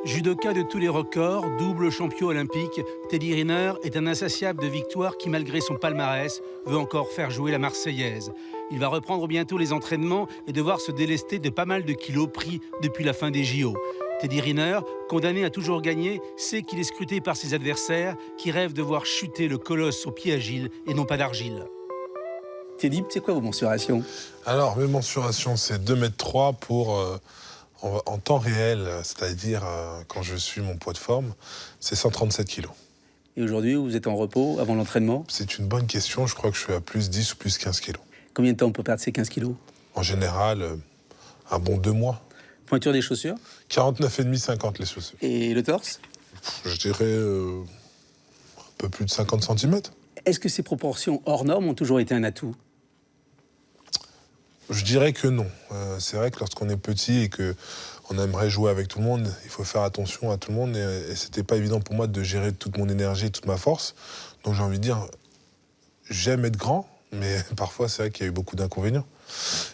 Judoka de tous les records, double champion olympique, Teddy Riner est un insatiable de victoires qui, malgré son palmarès, veut encore faire jouer la Marseillaise. Il va reprendre bientôt les entraînements et devoir se délester de pas mal de kilos pris depuis la fin des JO. Teddy Riner, condamné à toujours gagner, sait qu'il est scruté par ses adversaires qui rêvent de voir chuter le colosse au pied agile et non pas d'argile. Teddy, c'est quoi vos mensurations? Alors, mes mensurations, c'est 2,3 m pour... en temps réel, c'est-à-dire quand je suis mon poids de forme, c'est 137 kilos. Et aujourd'hui, vous êtes en repos avant l'entraînement? C'est une bonne question, je crois que je suis à plus 10 ou plus 15 kilos. Combien de temps on peut perdre ces 15 kilos? En général, un bon 2 mois. Pointure des chaussures? 49,5, 50 les chaussures. Et le torse? Je dirais un peu plus de 50 cm. Est-ce que ces proportions hors normes ont toujours été un atout? Je dirais que non. C'est vrai que lorsqu'on est petit et qu'on aimerait jouer avec tout le monde, il faut faire attention à tout le monde. Et c'était pas évident pour moi de gérer toute mon énergie, toute ma force. Donc j'ai envie de dire, j'aime être grand, mais parfois c'est vrai qu'il y a eu beaucoup d'inconvénients.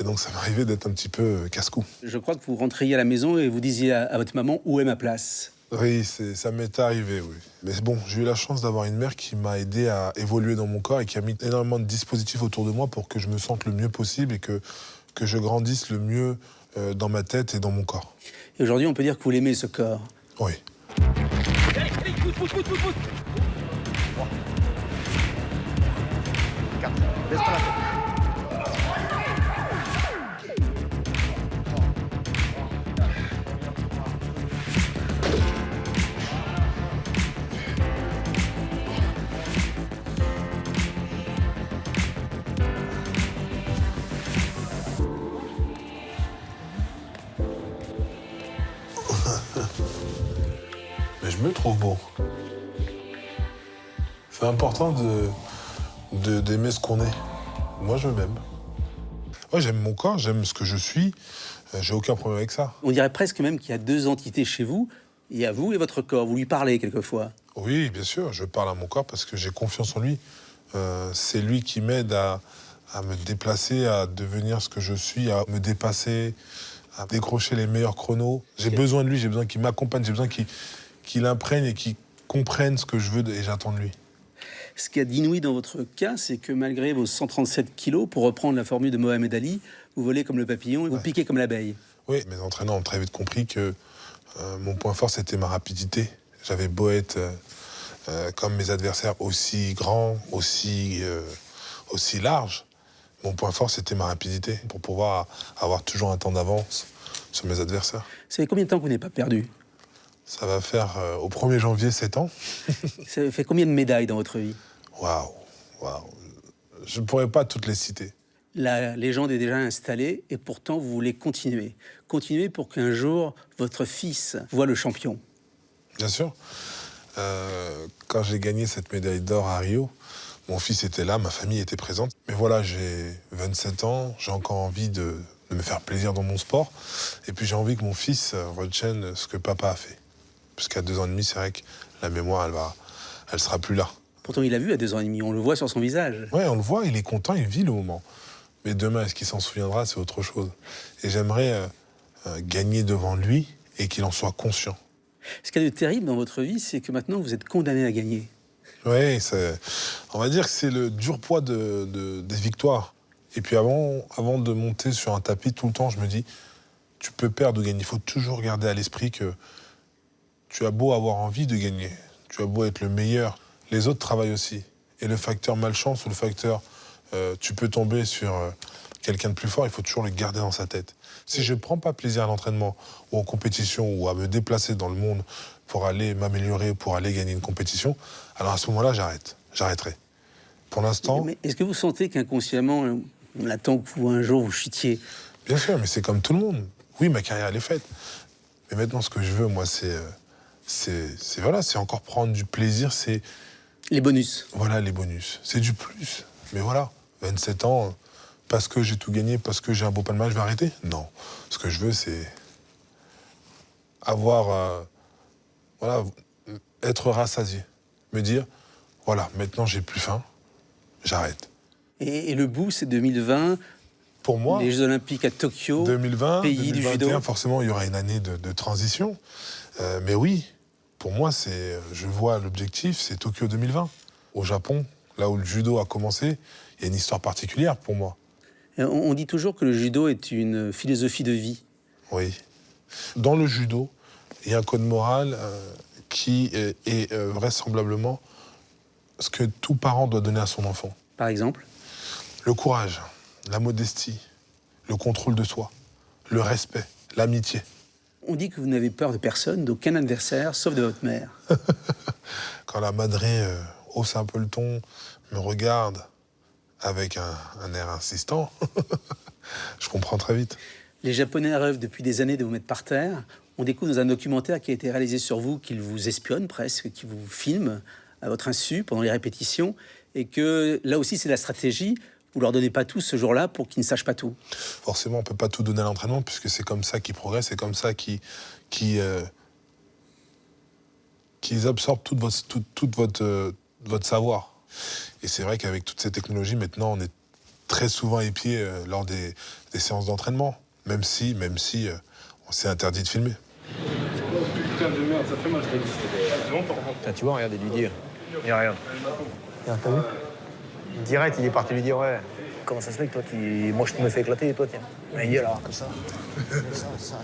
Et donc ça m'arrivait d'être un petit peu casse-cou. Je crois que vous rentriez à la maison et vous disiez à votre maman où est ma place. Oui, ça m'est arrivé, oui. Mais bon, j'ai eu la chance d'avoir une mère qui m'a aidé à évoluer dans mon corps et qui a mis énormément de dispositifs autour de moi pour que je me sente le mieux possible et que je grandisse le mieux dans ma tête et dans mon corps. Et aujourd'hui, on peut dire que vous l'aimez, ce corps. Oui. Allez, pousse. 4. Laisse pas la tête. Mais je me trouve beau. C'est important d'aimer ce qu'on est. Moi, je m'aime. Ouais, j'aime mon corps, j'aime ce que je suis. J'ai aucun problème avec ça. On dirait presque même qu'il y a deux entités chez vous. Il y a vous et votre corps. Vous lui parlez quelquefois. Oui, bien sûr, je parle à mon corps parce que j'ai confiance en lui. C'est lui qui m'aide à me déplacer, à devenir ce que je suis, à me dépasser, à décrocher les meilleurs chronos. J'ai besoin de lui, j'ai besoin qu'il m'accompagne, j'ai besoin qu'il imprègne et qu'il comprenne ce que je veux et j'attends de lui. Ce qu'il y a d'inouï dans votre cas, c'est que malgré vos 137 kilos, pour reprendre la formule de Mohamed Ali, vous volez comme le papillon et vous piquez comme l'abeille. Oui, mes entraîneurs ont très vite compris que mon point fort, c'était ma rapidité. J'avais beau être comme mes adversaires aussi grands, aussi larges. Mon point fort, c'était ma rapidité pour pouvoir avoir toujours un temps d'avance sur mes adversaires. Ça fait combien de temps que vous n'avez pas perdu? Ça va faire au 1er janvier 7 ans. Ça fait combien de médailles dans votre vie? Waouh. Je ne pourrais pas toutes les citer. La légende est déjà installée et pourtant vous voulez continuer. Continuer pour qu'un jour votre fils voit le champion. Bien sûr. Quand j'ai gagné cette médaille d'or à Rio, mon fils était là, ma famille était présente. Mais voilà, j'ai 27 ans, j'ai encore envie de me faire plaisir dans mon sport. Et puis j'ai envie que mon fils retienne ce que papa a fait. Puisqu'à 2 ans et demi, c'est vrai que la mémoire, elle sera plus là. Pourtant il a vu à 2 ans et demi, on le voit sur son visage. Ouais, on le voit, il est content, il vit le moment. Mais demain, est-ce qu'il s'en souviendra, c'est autre chose. Et j'aimerais gagner devant lui et qu'il en soit conscient. Ce qu'il y a de terrible dans votre vie, c'est que maintenant vous êtes condamné à gagner. Oui, on va dire que c'est le dur poids des victoires. Et puis avant de monter sur un tapis, tout le temps, je me dis, tu peux perdre ou gagner. Il faut toujours garder à l'esprit que tu as beau avoir envie de gagner, tu as beau être le meilleur, les autres travaillent aussi. Et le facteur malchance ou le facteur tu peux tomber sur quelqu'un de plus fort, il faut toujours le garder dans sa tête. Si je ne prends pas plaisir à l'entraînement ou en compétition ou à me déplacer dans le monde pour aller m'améliorer, pour aller gagner une compétition, alors à ce moment-là, j'arrêterai. Pour l'instant... Mais est-ce que vous sentez qu'inconsciemment, on attend que vous, un jour, vous chutiez? Bien sûr, mais c'est comme tout le monde. Oui, ma carrière, elle est faite. Mais maintenant, ce que je veux, moi, c'est encore prendre du plaisir, c'est... Les bonus. Voilà, les bonus. C'est du plus. Mais voilà, 27 ans, parce que j'ai tout gagné, parce que j'ai un beau palmarès, je vais arrêter? Non. Ce que je veux, c'est avoir... être rassasié. Me dire, voilà, maintenant j'ai plus faim, j'arrête. Et le bout, c'est 2020. pour moi, Les Jeux Olympiques à Tokyo, 2020, pays du 2021, judo. forcément, il y aura une année de transition. Mais oui, pour moi, je vois l'objectif, c'est Tokyo 2020. Au Japon, là où le judo a commencé, il y a une histoire particulière pour moi. On dit toujours que le judo est une philosophie de vie. Oui. Dans le judo, il y a un code moral qui est vraisemblablement ce que tout parent doit donner à son enfant. Par exemple, Le courage, la modestie, le contrôle de soi, le respect, l'amitié. on dit que vous n'avez peur de personne, d'aucun adversaire, sauf de votre mère. Quand la madré hausse un peu le ton, me regarde avec un air insistant, je comprends très vite. Les Japonais rêvent depuis des années de vous mettre par terre. On découvre dans un documentaire qui a été réalisé sur vous qu'ils vous espionnent presque, qu'ils vous filment à votre insu pendant les répétitions, et que là aussi c'est la stratégie. Vous leur donnez pas tout ce jour-là pour qu'ils ne sachent pas tout. Forcément, on peut pas tout donner à l'entraînement puisque c'est comme ça qu'ils progressent, c'est comme ça qu'ils absorbent toute votre savoir. Et c'est vrai qu'avec toutes ces technologies, maintenant, on est très souvent épié lors des séances d'entraînement, même si on s'est interdit de filmer. Putain de merde, ça fait mal, je t'ai dit. C'est longtemps. Putain, tu vois, regarde, il lui dit. Il regarde. Regarde, t'as vu? Direct, il est parti lui dire, ouais. Comment ça se fait que toi, moi, je te me fais éclater, et toi, tiens. Mais il est là, comme ça. Ça.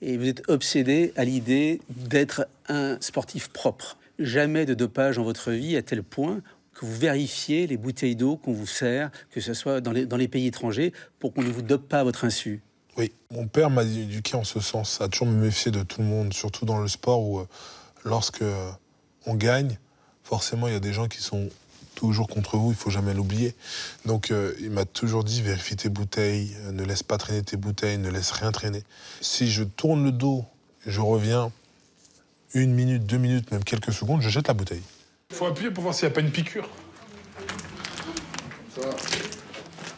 Et vous êtes obsédé à l'idée d'être un sportif propre. Jamais de dopage dans votre vie à tel point que vous vérifiez les bouteilles d'eau qu'on vous sert, que ce soit dans les pays étrangers, pour qu'on ne vous dope pas à votre insu. Oui, mon père m'a éduqué en ce sens, à toujours me méfier de tout le monde, surtout dans le sport où lorsque on gagne, forcément il y a des gens qui sont toujours contre vous, il faut jamais l'oublier. Donc il m'a toujours dit, vérifie tes bouteilles, ne laisse pas traîner tes bouteilles, ne laisse rien traîner. Si je tourne le dos, je reviens 1 minute, 2 minutes, même quelques secondes, je jette la bouteille. Il faut appuyer pour voir s'il n'y a pas une piqûre. Ça va.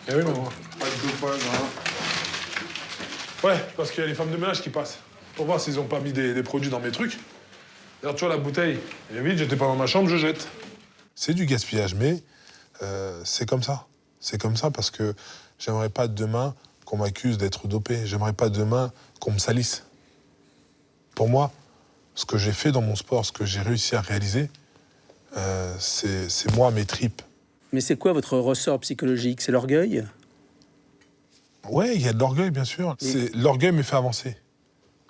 Eh oui, maman. Pas de dopage, hein. Ouais, parce qu'il y a les femmes de ménage qui passent. Pour voir s'ils n'ont pas mis des produits dans mes trucs. D'ailleurs, tu vois, la bouteille, elle est vide, j'étais pas dans ma chambre, je jette. C'est du gaspillage, mais c'est comme ça. C'est comme ça parce que j'aimerais pas demain qu'on m'accuse d'être dopé. J'aimerais pas demain qu'on me salisse. Pour moi, ce que j'ai fait dans mon sport, ce que j'ai réussi à réaliser, c'est moi, mes tripes. Mais c'est quoi votre ressort psychologique? C'est l'orgueil? Ouais, il y a de l'orgueil, bien sûr. L'orgueil me fait avancer.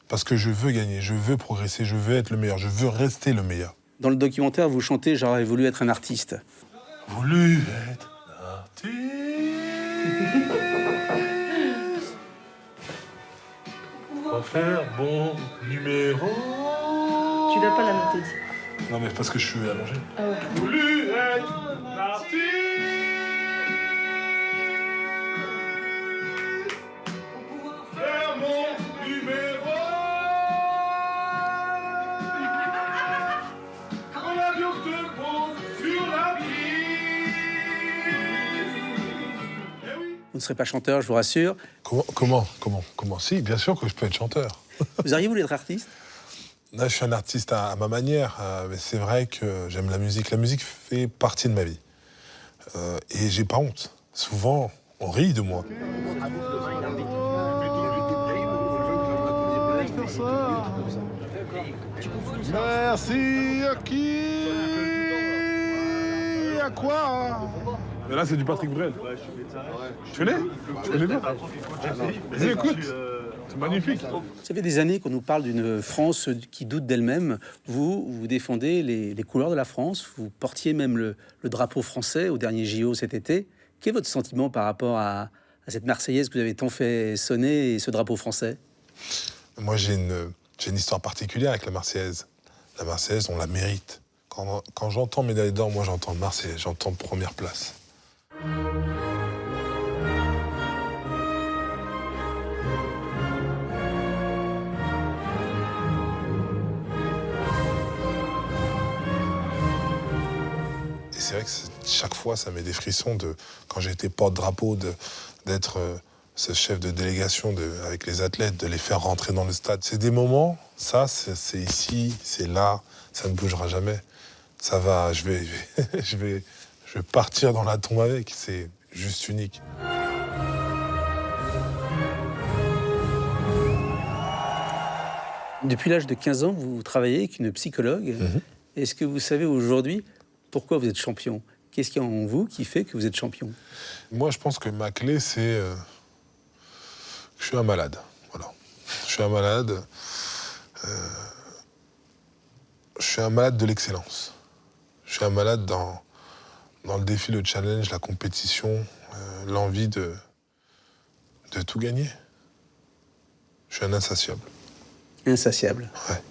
Parce que je veux gagner, je veux progresser, je veux être le meilleur, je veux rester le meilleur. Dans le documentaire, vous chantez « J'aurais voulu être un artiste ». Voulu être artiste. Pour faire bon numéro. Tu dois pas la noter. Non, mais parce que je suis allongé. Ah ouais. Voulu être artiste. Faire mon numéro. Quand l'avion se pose sur la piste. Eh oui. Vous ne serez pas chanteur, je vous rassure. Comment? Si, bien sûr que je peux être chanteur. Vous auriez voulu être artiste? Là, je suis un artiste à ma manière, mais c'est vrai que j'aime la musique. La musique fait partie de ma vie. Et j'ai pas honte. Souvent, on rit de moi. Merci à qui? À quoi? Mais là, c'est du Patrick Bruel. Tu connais? Tu connais bien? Vas-y, écoute. C'est magnifique. Ça fait des années qu'on nous parle d'une France qui doute d'elle-même. Vous défendez les couleurs de la France. Vous portiez même le drapeau français au dernier JO cet été. Quel est votre sentiment par rapport à cette Marseillaise que vous avez tant fait sonner et ce drapeau français? Moi, j'ai une histoire particulière avec la Marseillaise. La Marseillaise, on la mérite. Quand j'entends médaille d'or, moi, j'entends Marseillaise, j'entends première place. Et c'est vrai que chaque fois, ça met des frissons quand j'ai été porte-drapeau, d'être ce chef de délégation avec les athlètes, de les faire rentrer dans le stade. C'est des moments, ça, c'est ici, c'est là, ça ne bougera jamais. Ça va, je vais je vais partir dans la tombe avec. C'est juste unique. Depuis l'âge de 15 ans, vous travaillez avec une psychologue. Est-ce que vous savez aujourd'hui pourquoi vous êtes champion? Qu'est-ce qu'il y a en vous qui fait que vous êtes champion? Moi, je pense que ma clé, c'est que je suis un malade. Voilà. Je suis un malade. Je suis un malade de l'excellence. Je suis un malade dans le défi, le challenge, la compétition, l'envie de tout gagner. Je suis un insatiable. Insatiable. Ouais.